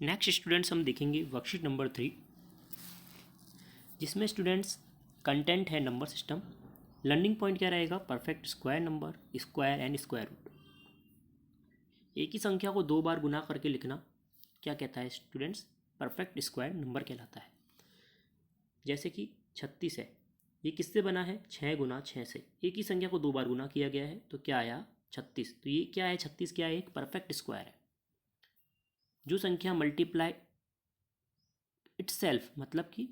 Next students हम देखेंगे worksheet number 3, जिसमें स्टूडेंट्स कंटेंट है नंबर सिस्टम। लर्निंग पॉइंट क्या रहेगा? Perfect square number, square and square root. एक ही संख्या को 2 बार गुना करके लिखना क्या कहता है स्टूडेंट्स? परफेक्ट स्क्वायर नंबर कहलाता है। जैसे कि 36 है, ये किससे बना है? 6 गुना 6 से। एक ही संख्या को 2 बार गुना किया गया है तो क्या आया? 36। तो ये क्या है? 36 क्या है? एक परफेक्ट स्क्वायर है। जो संख्या मल्टीप्लाई इटसेल्फ, मतलब कि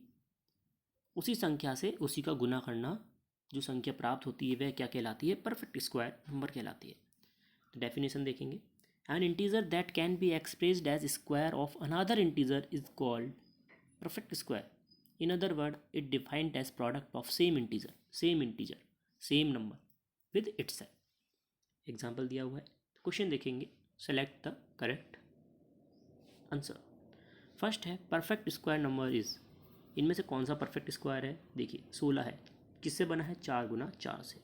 उसी संख्या से उसी का गुना करना, जो संख्या प्राप्त होती है वह क्या कहलाती है? परफेक्ट स्क्वायर नंबर कहलाती है। तो डेफिनेशन देखेंगे। An integer that can be expressed as square of another integer is called perfect square. In other word it defined as product of same integer same number with itself. Example दिया हुआ है। Question देखेंगे। Select the correct answer. First है perfect square number is, इनमें से कौन सा perfect square है? देखिए 16 है, किससे बना है? 4 गुना 4 से।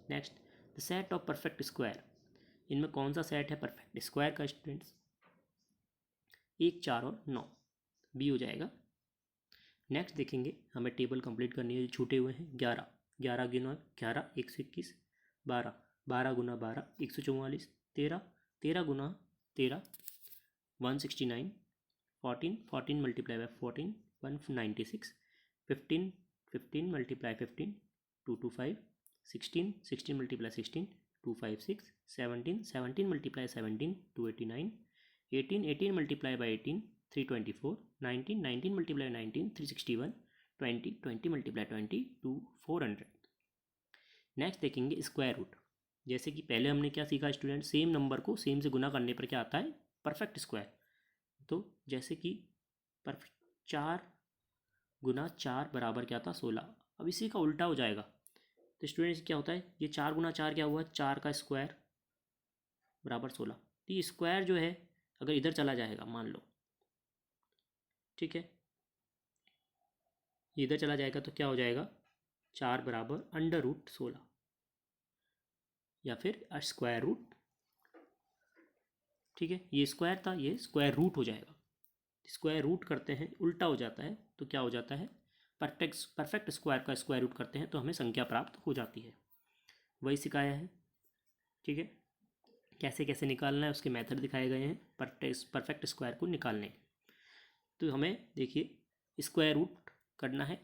Next, the set of perfect square, इनमें कौन सा सेट है परफेक्ट स्क्वायर का स्टूडेंट्स? 1, 4 और 9, बी हो जाएगा। नेक्स्ट देखेंगे, हमें टेबल कंप्लीट करनी है। छूटे हुए हैं 11, 11 गुना 11 121, 12, 12 गुना 12 144, 13, 13 गुना 13 169, 14, 14 multiply by 14 196, 15, 15 multiply 15 225, 16, 16 multiply 16 256, 17, 17 multiply 17 289, 18, 18 multiply by 18 324, 19, 19 multiply 19 361, 20, 20 multiply 20 2 400। Next देखेंगे स्क्वायर रूट। जैसे कि पहले हमने क्या सीखा स्टूडेंट? सेम नंबर को सेम से गुना करने पर क्या आता है? Perfect square. तो जैसे कि परफेक्ट 4 गुना 4 बराबर क्या था? 16। अब इसी का उल्टा हो जाएगा। तो स्टूडेंट्स क्या होता है? ये 4 गुना 4 क्या हुआ? 4 का स्क्वायर बराबर 16। तो ये स्क्वायर जो है अगर इधर चला जाएगा, मान लो, ठीक है, ये इधर चला जाएगा तो क्या हो जाएगा? 4 बराबर अंडर रूट 16 या फिर स्क्वायर रूट। ठीक है, ये स्क्वायर था, ये स्क्वायर रूट हो जाएगा। स्क्वायर रूट करते हैं, उल्टा हो जाता है तो क्या हो जाता है? परफेक्ट स्क्वायर का स्क्वायर रूट करते हैं तो हमें संख्या प्राप्त हो जाती है। वही सिखाया है। ठीक है, कैसे कैसे निकालना है उसके मेथड दिखाए गए हैं परफेक्ट स्क्वायर को निकालने। तो हमें देखिए स्क्वायर रूट करना है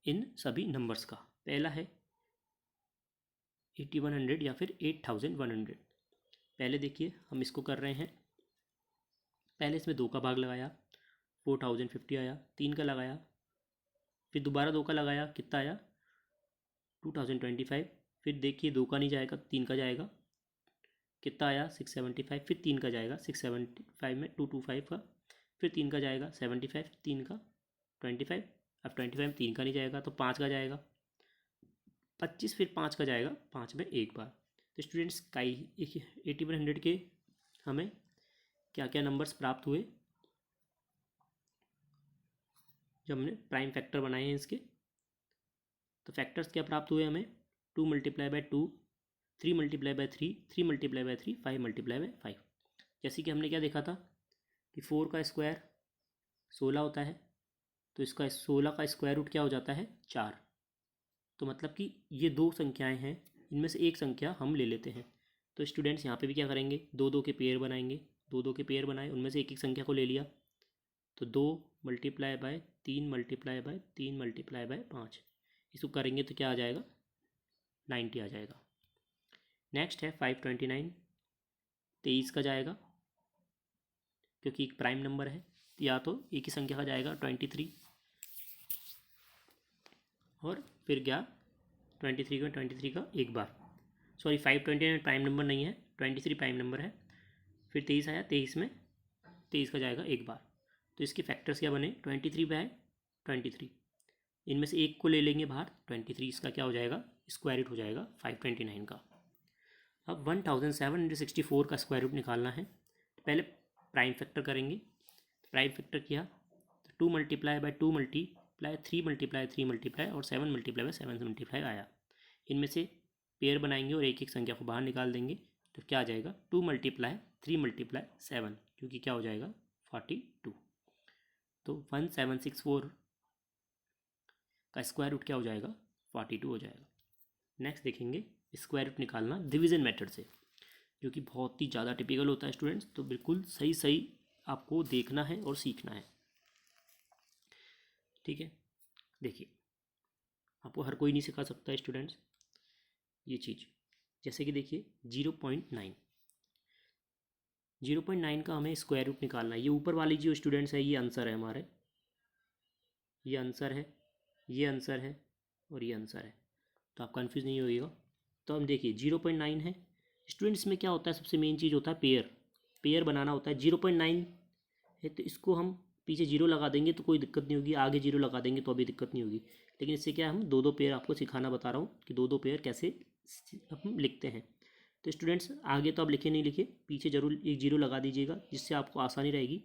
इन सभी नंबर्स का। पहला है 8100 या फिर 8100। पहले देखिए हम इसको कर रहे हैं। पहले इसमें 2 का भाग लगाया, 4050 आया। 3 का लगाया, फिर दोबारा 2 का लगाया, कितना आया? 2025। फिर देखिए 2 का नहीं जाएगा, 3 का जाएगा, कितना आया? 675। फिर 3 का जाएगा 675 में 225 का, फिर 3 का जाएगा 75, 3 का 25। अब 25 3 का नहीं जाएगा तो 5 का जाएगा 25, फिर 5 का जाएगा 5 में एक बार। तो स्टूडेंट्स का 8100 के हमें क्या क्या नंबर्स प्राप्त हुए जब हमने प्राइम फैक्टर बनाए हैं इसके? तो फैक्टर्स क्या प्राप्त हुए हमें? 2 multiply by 2, 3 multiply by 3, 3 multiply by 3, 5 multiply by 5। जैसे कि हमने क्या देखा था कि 4 का स्क्वायर 16 होता है, तो इसका 16 का स्क्वायर रूट क्या हो जाता है? 4। तो मतलब कि ये 2 संख्याएं हैं, इनमें से एक संख्या हम ले लेते हैं। तो स्टूडेंट्स यहाँ पे भी क्या करेंगे? 2 2 के पेयर बनाएंगे। 2 2 के पेयर बनाए, उनमें से एक एक संख्या को ले लिया। तो 2 multiply by 3 multiply by 3 multiply by 5, इसको करेंगे तो क्या आ जाएगा? 90 आ जाएगा। नेक्स्ट है 529, 23 का जाएगा क्योंकि एक प्राइम नंबर है, या तो एक ही संख्या का जाएगा 23, और फिर गया 23 का एक बार। सॉरी 529 प्राइम नंबर नहीं है, 23 प्राइम नंबर है। फिर 23 आया, 23 में 23 का जाएगा एक बार। तो इसके फैक्टर्स क्या बने? 23 बाय 23, इनमें से एक को ले लेंगे बाहर, 23, इसका क्या हो जाएगा? स्क्वायर रूट हो जाएगा 529 का। अब 1764 का स्क्वायर रूट निकालना है। तो पहले प्राइम फैक्टर करेंगे। प्राइम फैक्टर किया तो 2 multiply by 2 multiply 3 multiply 3 multiply और 7 मल्टीप्लाई बाय 7 मल्टीप्लाई आया। इनमें से पेयर बनाएंगे और एक एक संख्या को बाहर निकाल देंगे। तो क्या आ जाएगा? 2 मल्टीप्लाई 3 मल्टीप्लाई 7, क्योंकि क्या हो जाएगा? 42। तो 1764 का स्क्वायर रूट क्या हो जाएगा, 42 हो जाएगा। नेक्स्ट देखेंगे स्क्वायर रूट निकालना डिवीज़न मेथड से, जो कि बहुत ही ज़्यादा टिपिकल होता है स्टूडेंट्स। तो बिल्कुल सही सही आपको देखना है और सीखना है, ठीक है। देखिए आपको हर कोई नहीं सिखा सकता है स्टूडेंट्स ये चीज़। जैसे कि देखिए 0.9 का हमें स्क्वायर रूट निकालना है। ये ऊपर वाली जो स्टूडेंट्स है ये आंसर है हमारे, ये आंसर है, ये आंसर है और ये आंसर है, तो आप कंफ्यूज नहीं होइएगा। तो हम देखिए 0.9 है स्टूडेंट्स में क्या होता है, सबसे मेन चीज़ होता है पेयर बनाना होता है। 0.9 है तो इसको हम पीछे जीरो लगा देंगे तो कोई दिक्कत नहीं होगी, आगे जीरो लगा देंगे तो अभी दिक्कत नहीं होगी। लेकिन इससे क्या हम दो पेयर आपको सिखाना बता रहा हूँ कि दो पेयर कैसे हम लिखते हैं। तो स्टूडेंट्स आगे तो आप लिखे नहीं लिखे, पीछे जरूर एक जीरो लगा दीजिएगा जिससे आपको आसानी रहेगी।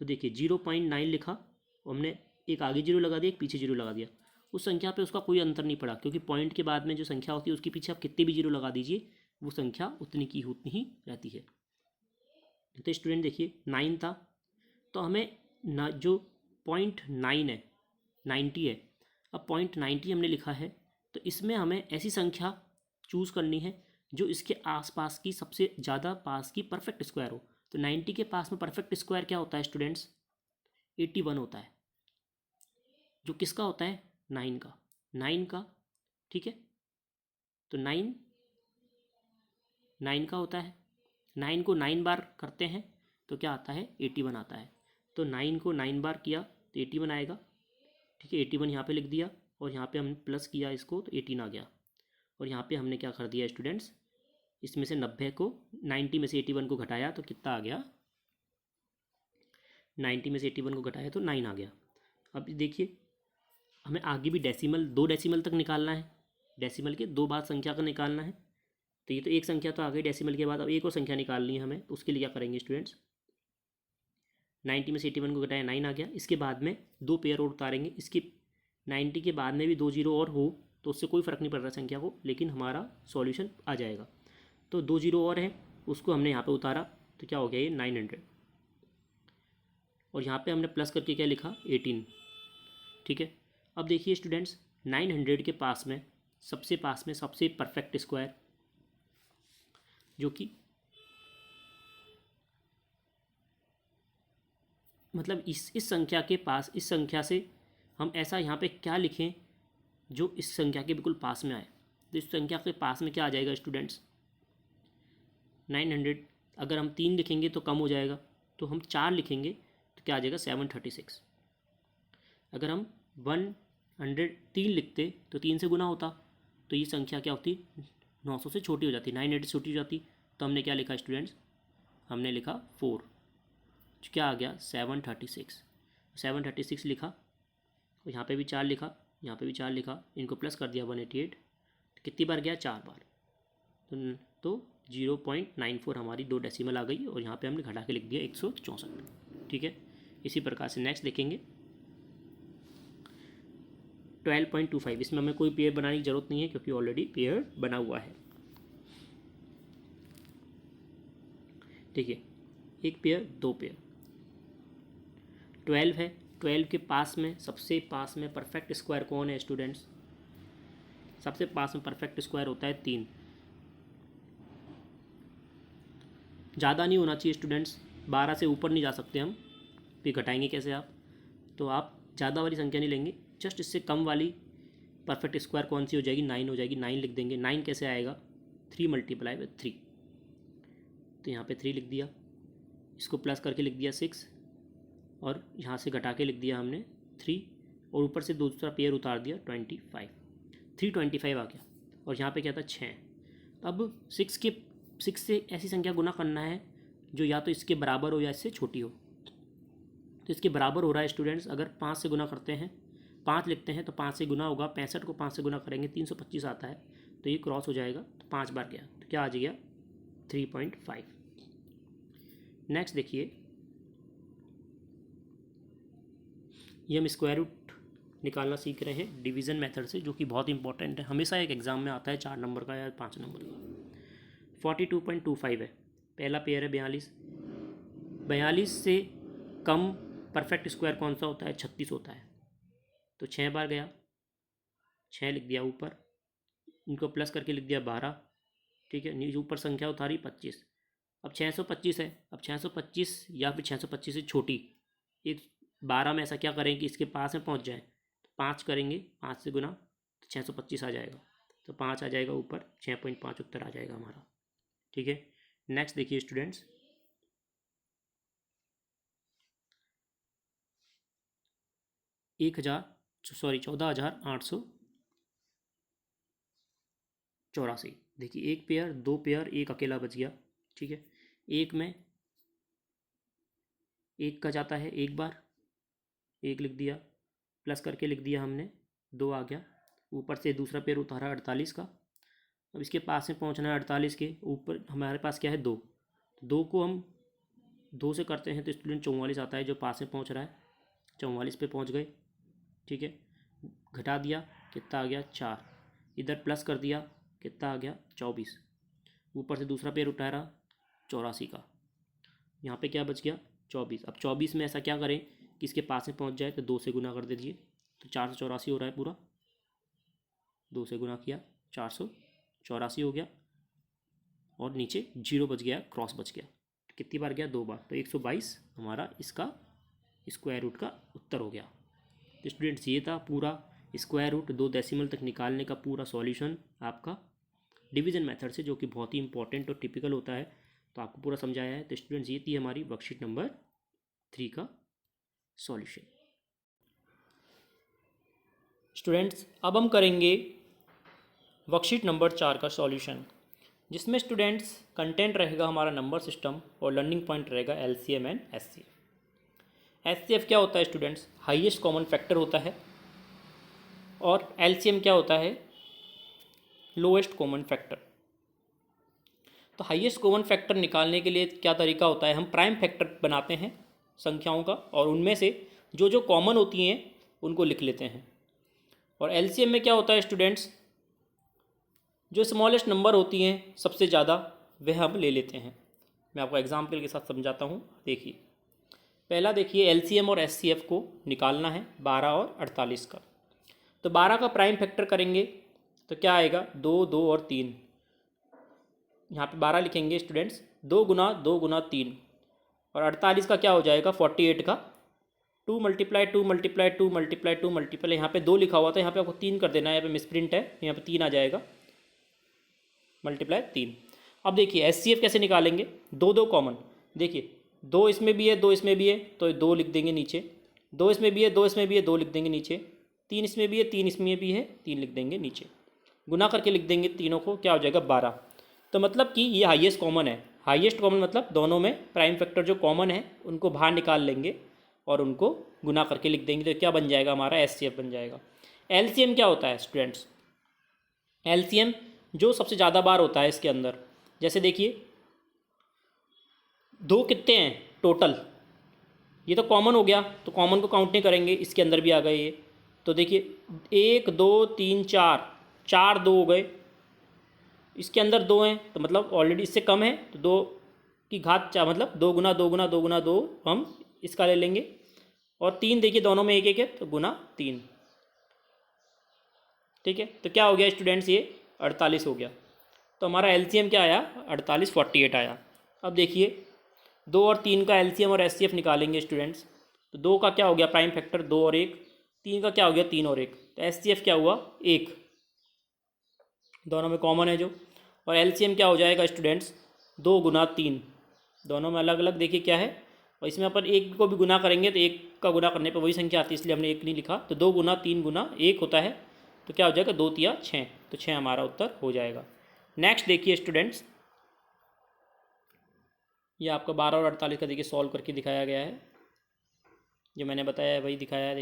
तो देखिए 0.9 लिखा और हमने एक आगे जीरो लगा दिया, एक पीछे जीरो लगा दिया। उस संख्या पे उसका कोई अंतर नहीं पड़ा, क्योंकि पॉइंट के बाद में जो संख्या होती है उसके पीछे आप कितने भी जीरो लगा दीजिए वो संख्या उतनी की उतनी ही रहती है। तो स्टूडेंट देखिए 9 था, तो हमें ना जो 0.9 है 90 है, अब 0.90 हमने लिखा है तो इसमें हमें ऐसी संख्या चूज़ करनी है जो इसके आसपास की सबसे ज़्यादा पास की परफेक्ट स्क्वायर हो। तो 90 के पास में परफेक्ट स्क्वायर क्या होता है स्टूडेंट्स, 81 होता है, जो किसका होता है 9 का, ठीक है। तो 9 का होता है, 9 को 9 बार करते हैं तो क्या आता है 81 आता है। तो 9 को 9 बार किया तो 81 आएगा, ठीक है। 81 यहाँ पे लिख दिया और यहाँ पे हमने प्लस किया इसको तो 18 आ गया। और यहाँ पे हमने क्या कर दिया स्टूडेंट्स, इसमें से 90 को 90 में से 81 को घटाया तो कितना आ गया, 90 में से 81 को घटाया तो 9 आ गया। अब देखिए हमें आगे भी दो डेसिमल तक निकालना है, डेसिमल के दो बाद संख्या का निकालना है। तो ये तो एक संख्या तो आ गई डेसिमल के बाद, अब एक और संख्या निकालनी है हमें। तो उसके लिए क्या करेंगे स्टूडेंट्स, 90 में से 81 को घटाया 9 आ गया। इसके बाद में दो पेयर और उतारेंगे, इसके 90 के बाद में भी दो जीरो और हो तो उससे कोई फ़र्क नहीं पड़ रहा संख्या को, लेकिन हमारा सॉल्यूशन आ जाएगा। तो दो जीरो और है उसको हमने यहाँ पे उतारा तो क्या हो गया ये 900, और यहाँ पे हमने प्लस करके क्या लिखा 18, ठीक है। अब देखिए स्टूडेंट्स 900 के पास में सबसे परफेक्ट स्क्वायर जो कि मतलब इस संख्या के पास, इस संख्या से हम ऐसा यहाँ पे क्या लिखें जो इस संख्या के बिल्कुल पास में आए। तो इस संख्या के पास में क्या आ जाएगा स्टूडेंट्स 900, अगर हम 3 लिखेंगे तो कम हो जाएगा, तो हम 4 लिखेंगे तो क्या आ जाएगा 736। अगर हम 103 लिखते तो 3 से गुना होता तो ये संख्या क्या होती 900 से छोटी हो जाती, 900 से छोटी हो जाती। तो हमने क्या लिखा स्टूडेंट्स, हमने लिखा 4, क्या आ गया 736। 736 लिखा और यहाँ पे भी 4 लिखा, यहाँ पे भी 4 लिखा, इनको प्लस कर दिया 188। तो कितनी बार गया 4 बार, तो 0.94 हमारी दो डेसिमल आ गई और यहाँ पे हमने घटा के लिख दिया 164, ठीक है। इसी प्रकार से नेक्स्ट देखेंगे 12.25। इसमें हमें कोई पेयर बनाने की ज़रूरत नहीं है क्योंकि ऑलरेडी पेयर बना हुआ है। देखिए एक पेयर, दो पेयर, 12 है, 12 के पास में सबसे पास में परफेक्ट स्क्वायर कौन है स्टूडेंट्स, सबसे पास में परफेक्ट स्क्वायर होता है 3। ज़्यादा नहीं होना चाहिए स्टूडेंट्स, 12 से ऊपर नहीं जा सकते हम, फिर घटाएंगे कैसे आप, तो आप ज़्यादा वाली संख्या नहीं लेंगे, जस्ट इससे कम वाली परफेक्ट स्क्वायर कौन सी हो जाएगी 9 हो जाएगी, 9 लिख देंगे। 9 कैसे आएगा 3 मल्टीप्लाई बाय 3, तो यहाँ पे 3 लिख दिया, इसको प्लस करके लिख दिया 6 और यहाँ से घटा के लिख दिया हमने 3 और ऊपर से दूसरा पेयर उतार दिया 25, 325 आ गया। और यहाँ पे क्या था 6। अब 6 से ऐसी संख्या गुना करना है जो या तो इसके बराबर हो या इससे छोटी हो। तो इसके बराबर हो रहा है स्टूडेंट्स, अगर 5 से गुना करते हैं, 5 लिखते हैं तो 5 से गुना होगा, 65 को 5 से गुना करेंगे 325 आता है, तो ये क्रॉस हो जाएगा, तो 5 बार गया तो क्या आ गया 3.5। नेक्स्ट देखिए ये हम स्क्वायर रूट निकालना सीख रहे हैं डिवीज़न मेथड से, जो कि बहुत इंपॉर्टेंट है, हमेशा एक एग्जाम में आता है 4 नंबर का या 5 नंबर का। 42.25 है, पहला पेयर है 42 से कम परफेक्ट स्क्वायर कौन सा होता है? 36 होता है। तो 6 बार गया, 6 लिख दिया ऊपर, इनको प्लस करके लिख दिया 12, ठीक है। नीचे ऊपर संख्या उतारी 25। अब 625 है, अब 625 या फिर 625 से छोटी एक 12 में ऐसा क्या करें कि इसके पास में पहुंच जाए, तो 5 करेंगे, 5 से गुना, तो 625 आ जाएगा। तो 5 आ जाएगा ऊपर, 6.5 उत्तर आ जाएगा हमारा, ठीक है। नेक्स्ट देखिए स्टूडेंट्स, 14,884। देखिए एक पेयर, दो पेयर, एक अकेला बच गया, ठीक है। एक में एक का जाता है एक बार, एक लिख दिया, प्लस करके लिख दिया हमने, 2 आ गया। ऊपर से दूसरा पेयर उतारा 48 का। अब इसके पास में पहुंचना है 48 के ऊपर, हमारे पास क्या है 2, तो 2 को हम 2 से करते हैं तो स्टूडेंट 44 आता है जो पास में पहुंच रहा है। 44 पे पहुंच गए, ठीक है। घटा दिया, कितना आ गया 4, इधर प्लस कर दिया, कितना आ गया 24। ऊपर से दूसरा पेयर उतारा 84 का, यहाँ पे क्या बच गया 24। अब 24 में ऐसा क्या करें कि इसके पास में पहुंच जाए, तो 2 से गुना कर दीजिए, तो 484 हो रहा है पूरा। 2 से गुना किया, 484 हो गया, और नीचे 0 बच गया, क्रॉस बच गया। कितनी बार गया? 2 बार, तो 122 हमारा इसका स्क्वायर रूट का उत्तर हो गया। तो स्टूडेंट्स ये था पूरा स्क्वायर रूट 2 डेसिमल तक निकालने का पूरा सॉल्यूशन आपका डिवीजन मेथड से, जो कि बहुत ही इंपॉर्टेंट और टिपिकल होता है। तो आपको पूरा समझाया है। तो स्टूडेंट्स ये थी हमारी वर्कशीट नंबर 3 का सॉल्यूशन। स्टूडेंट्स अब हम करेंगे वर्कशीट नंबर 4 का सॉल्यूशन, जिसमें स्टूडेंट्स कंटेंट रहेगा हमारा नंबर सिस्टम और लर्निंग पॉइंट रहेगा एलसीएम एंड एचसीएफ। एचसीएफ क्या होता है स्टूडेंट्स? हाईएस्ट कॉमन फैक्टर होता है, और एलसीएम क्या होता है? Lowest common factor. तो हाईएस्ट कॉमन फैक्टर निकालने के लिए क्या तरीका होता है? हम प्राइम फैक्टर बनाते हैं संख्याओं का, और उनमें से जो जो कॉमन होती हैं उनको लिख लेते हैं। और एलसीएम में क्या होता है स्टूडेंट्स? जो स्मॉलेस्ट नंबर होती हैं सबसे ज़्यादा, वह हम ले लेते हैं। मैं आपको एग्जाम्पल के साथ समझाता हूँ। देखिए पहला, देखिए एलसीएम और एचसीएफ को निकालना है 12 और 48 का। तो 12 का प्राइम फैक्टर करेंगे तो क्या आएगा? 2, 2 और 3। यहाँ पे 12 लिखेंगे स्टूडेंट्स, 2 गुना 2 गुना 3, और 48 का क्या हो जाएगा? 48 का 2 मल्टीप्लाई 2 मल्टीप्लाई 2 मल्टीप्लाई 2 मल्टीप्लाई, यहाँ पे 2 लिखा हुआ था, यहाँ पे आपको 3 कर देना है, यहाँ पे मिसप्रिंट है, यहाँ पे 3 आ जाएगा, मल्टीप्लाई 3। अब देखिए एचसीएफ कैसे निकालेंगे? 2 2 कॉमन, देखिए 2 इसमें भी है, 2 इसमें भी है, तो 2 लिख देंगे नीचे, 2 इसमें भी है, 2 इसमें भी है, 2 लिख देंगे नीचे, 3 इसमें भी है, 3 इसमें भी है, 3 लिख देंगे नीचे, गुना करके लिख देंगे तीनों को, क्या हो जाएगा? 12। तो मतलब कि ये हाईएस्ट कॉमन है। हाईएस्ट कॉमन मतलब दोनों में प्राइम फैक्टर जो कॉमन है उनको बाहर निकाल लेंगे और उनको गुना करके लिख देंगे, तो क्या बन जाएगा? हमारा एचसीएफ बन जाएगा। एलसीएम क्या होता है स्टूडेंट्स? एलसीएम जो सबसे ज़्यादा बार होता है इसके अंदर, जैसे देखिए 2 कितने हैं टोटल? ये तो कॉमन हो गया, तो कॉमन को काउंट नहीं करेंगे, इसके अंदर भी आ गए ये। तो देखिए 1 2 3 4, 4 2 हो गए, इसके अंदर 2 हैं, तो मतलब ऑलरेडी इससे कम है, तो 2 की घात 4, मतलब 2 गुना 2 गुना 2 गुना 2 हम इसका ले लेंगे। और 3 देखिए दोनों में एक एक है, तो गुना 3, ठीक है। तो क्या हो गया स्टूडेंट्स? ये 48 हो गया। तो हमारा एलसीएम क्या आया? 48 48 आया। अब देखिए 2 और 3 का एलसीएम और एचसीएफ निकालेंगे स्टूडेंट्स। तो 2 का क्या हो गया प्राइम फैक्टर? 2 और 1। 3 का क्या हो गया? 3 और 1। तो एचसीएफ क्या हुआ? 1, दोनों में कॉमन है जो। और एलसीएम क्या हो जाएगा स्टूडेंट्स? 2 गुना 3, दोनों में अलग अलग देखिए क्या है, और इसमें अपन 1 को भी गुना करेंगे तो 1 का गुना करने पर वही संख्या आती है, इसलिए हमने 1 नहीं लिखा। तो 2 गुना 3 गुना 1 होता है, तो क्या हो जाएगा? 2 तिया 6, तो 6 हमारा उत्तर हो जाएगा। नेक्स्ट देखिए स्टूडेंट्स, ये आपका 12 और 48 का देखिए सॉल्व करके दिखाया गया है, जो मैंने बताया है वही दिखाया है।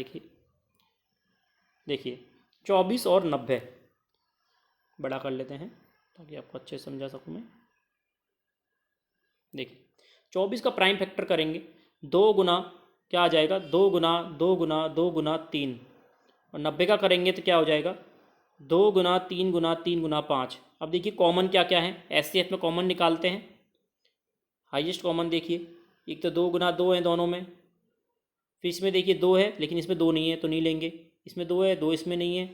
देखिए 24 और 90, बड़ा कर लेते हैं ताकि आपको अच्छे से समझा सकूँ मैं। देखिए 24 का प्राइम फैक्टर करेंगे, 2 गुना क्या आ जाएगा? 2 गुना 2 गुना 2 गुना 3, और 90 का करेंगे तो क्या हो जाएगा? 2 गुना 3 गुना 3 गुना 5। अब देखिए कॉमन क्या क्या है, एचसीएफ में कॉमन निकालते हैं। हाईएस्ट कॉमन देखिए, एक तो 2 गुना 2 है दोनों में, फिर इसमें देखिए 2 है लेकिन इसमें 2 नहीं है तो नहीं लेंगे, इसमें 2 है 2 इसमें नहीं है,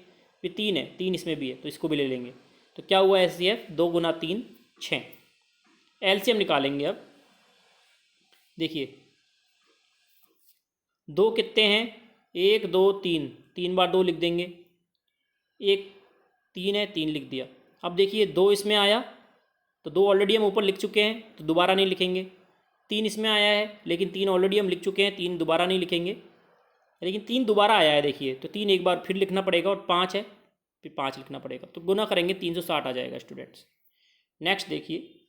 फिर 3 है 3 इसमें भी है तो इसको भी ले लेंगे। तो क्या हुआ HCF, 2 गुना 3 6। LCM निकालेंगे अब। देखिए 2 कितने हैं, 1 2 3, 3 बार 2 लिख देंगे, एक 3 है 3 लिख दिया। अब देखिए 2 इसमें आया तो 2 ऑलरेडी हम ऊपर लिख चुके हैं तो दोबारा नहीं लिखेंगे। 3 इसमें आया है लेकिन 3 ऑलरेडी हम लिख चुके हैं, 3 दोबारा नहीं लिखेंगे। लेकिन 3 दोबारा आया है देखिए, तो 3 एक बार फिर लिखना पड़ेगा, और 5 है फिर 5 लिखना पड़ेगा, तो गुना करेंगे 360 आ जाएगा स्टूडेंट्स। नेक्स्ट देखिए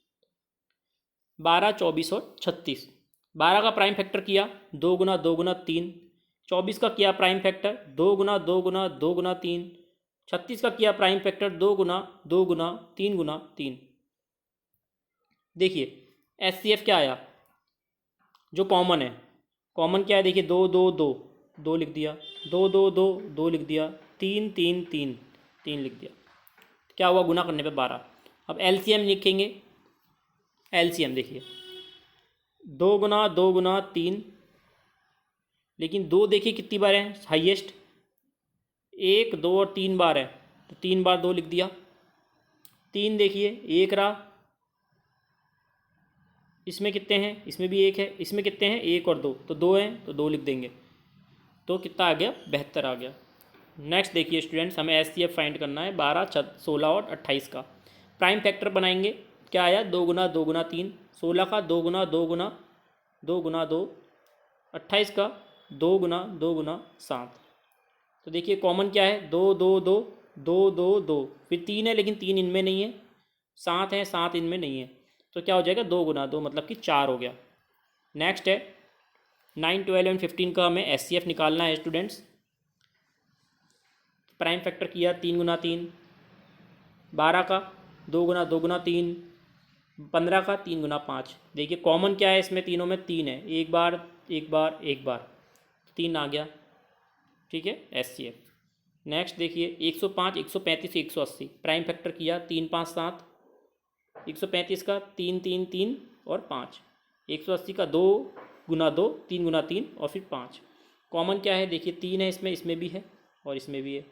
12 24 और 36। 12 का प्राइम फैक्टर किया 2 गुना 2 गुना 3, 24 का किया प्राइम फैक्टर 2 गुना 2 गुना 2 गुना 3, 36 का किया प्राइम फैक्टर 2 गुना 2 गुना 3 गुना 3। देखिए HCF क्या आया, जो कॉमन है, कॉमन क्या है देखिए 2 2 2 2 लिख दिया, 2 2 2 2 लिख दिया, 3 3 3 3 लिख दिया। क्या हुआ, गुना करने पे 12। अब LCM लिखेंगे। LCM देखिए 2 गुना 2 गुना 3, लेकिन 2 देखिए कितनी बार है हाईएस्ट, 1 2 और 3 बार है तो 3 बार 2 लिख दिया। 3 देखिए 1 रहा, इसमें कितने हैं, इसमें भी 1 है, इसमें कितने हैं 1 और 2, तो 2 हैं तो 2 लिख देंगे, तो कितना आ गया 72 आ गया। नेक्स्ट देखिए स्टूडेंट्स, हमें HCF फाइंड करना है 12 16 और 28 का। प्राइम फैक्टर बनाएंगे, क्या आया 2 गुना 2 गुना 3, 16 का 2 गुना 2 गुना 2 गुना 2, 28 का 2 गुना 2 गुना 7। तो देखिए कॉमन क्या है 2 2 2 2 2 2, फिर 3 है लेकिन 3 इनमें नहीं है, 7 है 7 इनमें नहीं है, तो क्या हो जाएगा 2 गुना 2 मतलब कि 4 हो गया। नेक्स्ट है 9 12 एंड 15 का हमें HCF निकालना है स्टूडेंट्स। प्राइम फैक्टर किया 3 गुना 3, 12 का 2 गुना 2 गुना 3, 15 का 3 गुना 5। देखिए कॉमन क्या है इसमें तीनों में, 3 है, एक बार एक बार एक बार, 3 आ गया, ठीक है HCF। नेक्स्ट देखिए 105 135 180, प्राइम फैक्टर किया 3 5 7, 135 का 3 3 3 और 5, 180 का 2 गुना 2 3 गुना 3 और फिर 5। कॉमन क्या है देखिए 3 है इसमें, इसमें भी है और इसमें भी है,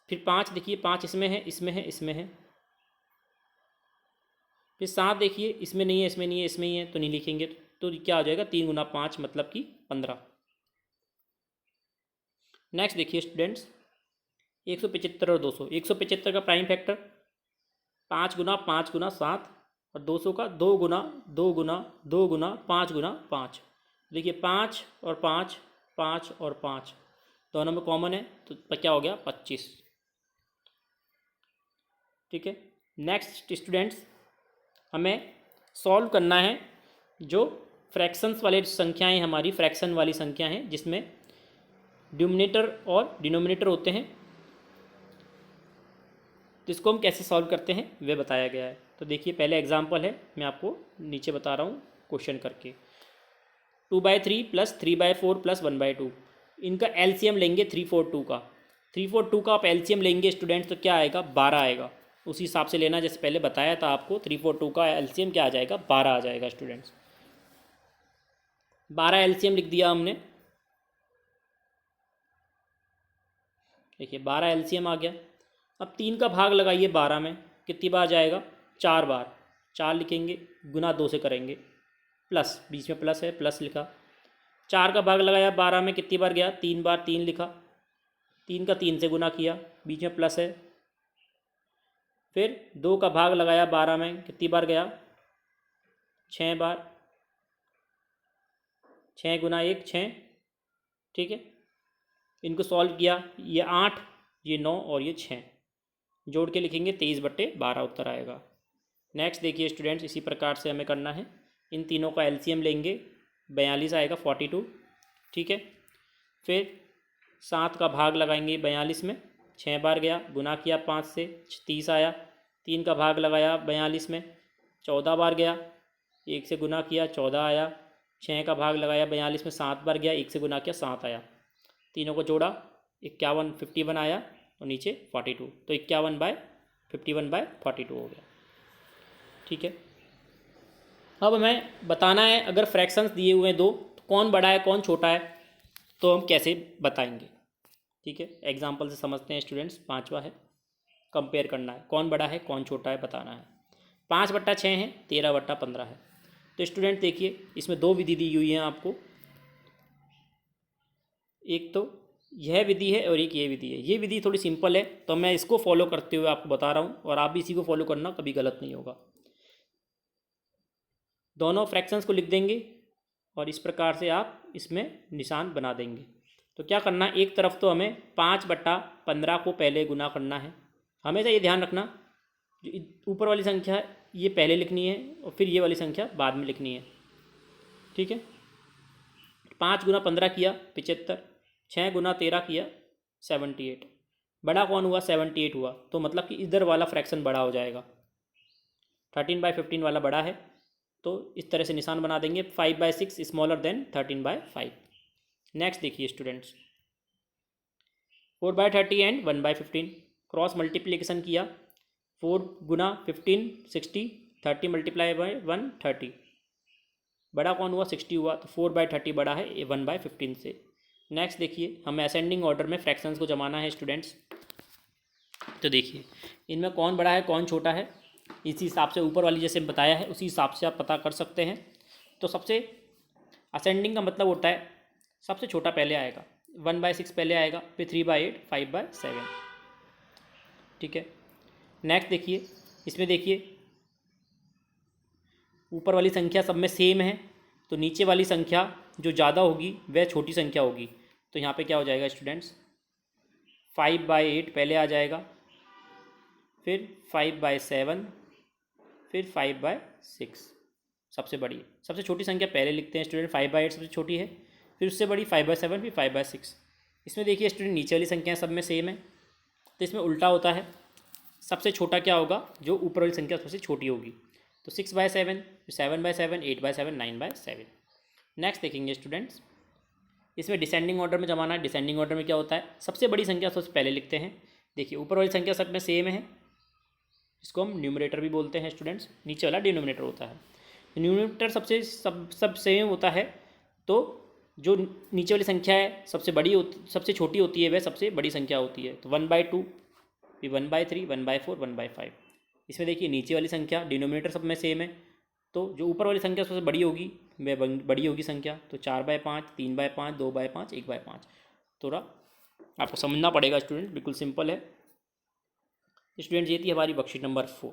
फिर 5 देखिए 5 इसमें है इसमें है इसमें है, फिर 7 देखिए इसमें नहीं है इसमें नहीं है इसमें ही है तो नहीं लिखेंगे, तो क्या हो जाएगा 3 गुना 5 मतलब कि 15। नेक्स्ट देखिए स्टूडेंट्स 175 और 200। 175 का प्राइम फैक्टर 5 गुना 5 गुना 7, और 200 का 2 गुना 2 गुना 2 गुना 5 गुना 5। देखिए 5 और 5 5 और 5 दोनों में कॉमन है तो क्या हो गया 25, ठीक है। नेक्स्ट स्टूडेंट्स हमें सॉल्व करना है जो फ्रैक्शंस वाले संख्याएं, हमारी फ्रैक्शन वाली संख्या हैं जिसमें न्यूमरेटर और डिनोमिनेटर होते हैं, तो इसको हम कैसे सॉल्व करते हैं वह बताया गया है। तो देखिए पहले एग्जांपल है, मैं आपको नीचे बता रहा हूँ क्वेश्चन करके। 2/3 प्लस 3/4 प्लस 1/2, इनका LCM लेंगे 342 का। 342 का आप LCM लेंगे स्टूडेंट्स तो क्या आएगा 12 आएगा, उसी हिसाब से लेना जैसे पहले बताया था आपको। 342 का LCM क्या आ जाएगा 12 आ जाएगा स्टूडेंट्स। 12 LCM लिख दिया हमने, देखिए 12 LCM आ गया। अब 3 का भाग लगाइए 12 में, कितनी बार जाएगा 4 बार, 4 लिखेंगे, गुना 2 से करेंगे, प्लस बीच में प्लस है प्लस लिखा। 4 का भाग लगाया 12 में, कितनी बार गया 3 बार, 3 लिखा, 3 का 3 से गुना किया, बीच में प्लस है। फिर 2 का भाग लगाया 12 में, कितनी बार गया 6 बार, 6 गुना 1 6, ठीक है। इनको सॉल्व किया, ये 8 ये 9 और ये 6, जोड़ के लिखेंगे 23/12 उत्तर आएगा। नेक्स्ट देखिए स्टूडेंट्स इसी प्रकार से हमें करना है, इन तीनों का LCM लेंगे, 42 आएगा 42, ठीक है। फिर 7 का भाग लगाएंगे 42 में, 6 बार गया, गुना किया 5 से 30 आया। 3 का भाग लगाया 42 में, 14 बार गया, 1 से गुना किया 14 आया। 6 का भाग लगाया 42 में, 7 बार गया, 1 से गुना किया 7 आया। तीनों को जोड़ा 51 आया और नीचे 42, तो 51/51/42 हो गया, ठीक है। अब हमें बताना है अगर फ्रैक्शंस दिए हुए हैं दो, तो कौन बड़ा है कौन छोटा है। तो हम कैसे बताएंगे, ठीक है। एग्जाम्पल से समझते हैं स्टूडेंट्स। पाँचवा है कंपेयर करना है, कौन बड़ा है कौन छोटा है बताना है। 5/6 है, 13/15 है। तो स्टूडेंट देखिए इसमें दो विधि दी हुई हैं आपको, एक तो यह विधि है और एक ये विधि है। ये विधि थोड़ी सिंपल है तो मैं इसको फॉलो करते हुए आपको बता रहा हूँ, और आप भी इसी को फॉलो करना, कभी गलत नहीं होगा। दोनों फ्रैक्शंस को लिख देंगे और इस प्रकार से आप इसमें निशान बना देंगे। तो क्या करना, एक तरफ तो हमें 5/15 को पहले गुना करना है। हमेशा ये ध्यान रखना, जो ऊपर वाली संख्या है ये पहले लिखनी है और फिर ये वाली संख्या बाद में लिखनी है, ठीक है। 5 × 15 किया 75, 6 × 13 किया 78। बड़ा कौन हुआ, 78 हुआ, तो मतलब कि इधर वाला फ्रैक्शन बड़ा हो जाएगा। 13/15 वाला बड़ा है, तो इस तरह से निशान बना देंगे। 5/6 स्मॉलर देन 13/5। नेक्स्ट देखिए स्टूडेंट्स, 4/30 एंड 1/15 क्रॉस मल्टीप्लिकेशन किया। 4 × 15 60, 30 × 1 30। बड़ा कौन हुआ, 60 हुआ, तो 4/30 बड़ा है 1/15 से। नेक्स्ट देखिए हमें असेंडिंग ऑर्डर में फ्रैक्शंस को जमाना है स्टूडेंट्स। तो देखिए इनमें कौन बड़ा है कौन छोटा है, इसी हिसाब से ऊपर वाली जैसे बताया है उसी हिसाब से आप पता कर सकते हैं। तो सबसे असेंडिंग का मतलब होता है सबसे छोटा पहले आएगा, 1/6 पहले आएगा, फिर 3/8, 5/7, ठीक है। नेक्स्ट देखिए, इसमें देखिए ऊपर वाली संख्या सब में सेम है, तो नीचे वाली संख्या जो ज़्यादा होगी वह छोटी संख्या होगी। तो यहाँ पे क्या हो जाएगा स्टूडेंट्स, 5/8 पहले आ जाएगा, फिर 5/7, फिर 5/6। सबसे बड़ी सबसे छोटी संख्या पहले लिखते हैं स्टूडेंट, 5/8 सबसे छोटी है, फिर उससे बड़ी 5/7, फिर 5/6। इसमें देखिए स्टूडेंट नीचे वाली संख्या सब में सेम है, तो इसमें उल्टा होता है, सबसे छोटा क्या होगा, जो ऊपर वाली संख्या सबसे छोटी होगी। तो 6/7, 7/7, 8/7, 9/7। नेक्स्ट देखेंगे स्टूडेंट्स, इसमें डिसेंडिंग ऑर्डर में जमाना है। डिसेंडिंग ऑर्डर में क्या होता है, सबसे बड़ी संख्या सबसे पहले लिखते हैं। देखिए ऊपर वाली संख्या सब में सेम है, इसको हम न्यूमरेटर भी बोलते हैं स्टूडेंट्स, नीचे वाला डिनोमिनेटर होता है। न्यूमरेटर सबसे सब सेम होता है, तो जो नीचे वाली संख्या है सबसे बड़ी सबसे छोटी होती है वह सबसे बड़ी संख्या होती है। तो 1/2, फिर 1/3, 1/4, 1/5। इसमें देखिए नीचे वाली संख्या डिनोमिनेटर सब में सेम है, तो जो ऊपर वाली संख्या सबसे बड़ी होगी वह बड़ी होगी संख्या। तो 4/5, 3/5, 2/5, 1/5। थोड़ा आपको समझना पड़ेगा स्टूडेंट, बिल्कुल सिंपल है। स्टूडेंट ये थी हमारी वर्कशीट नंबर 4।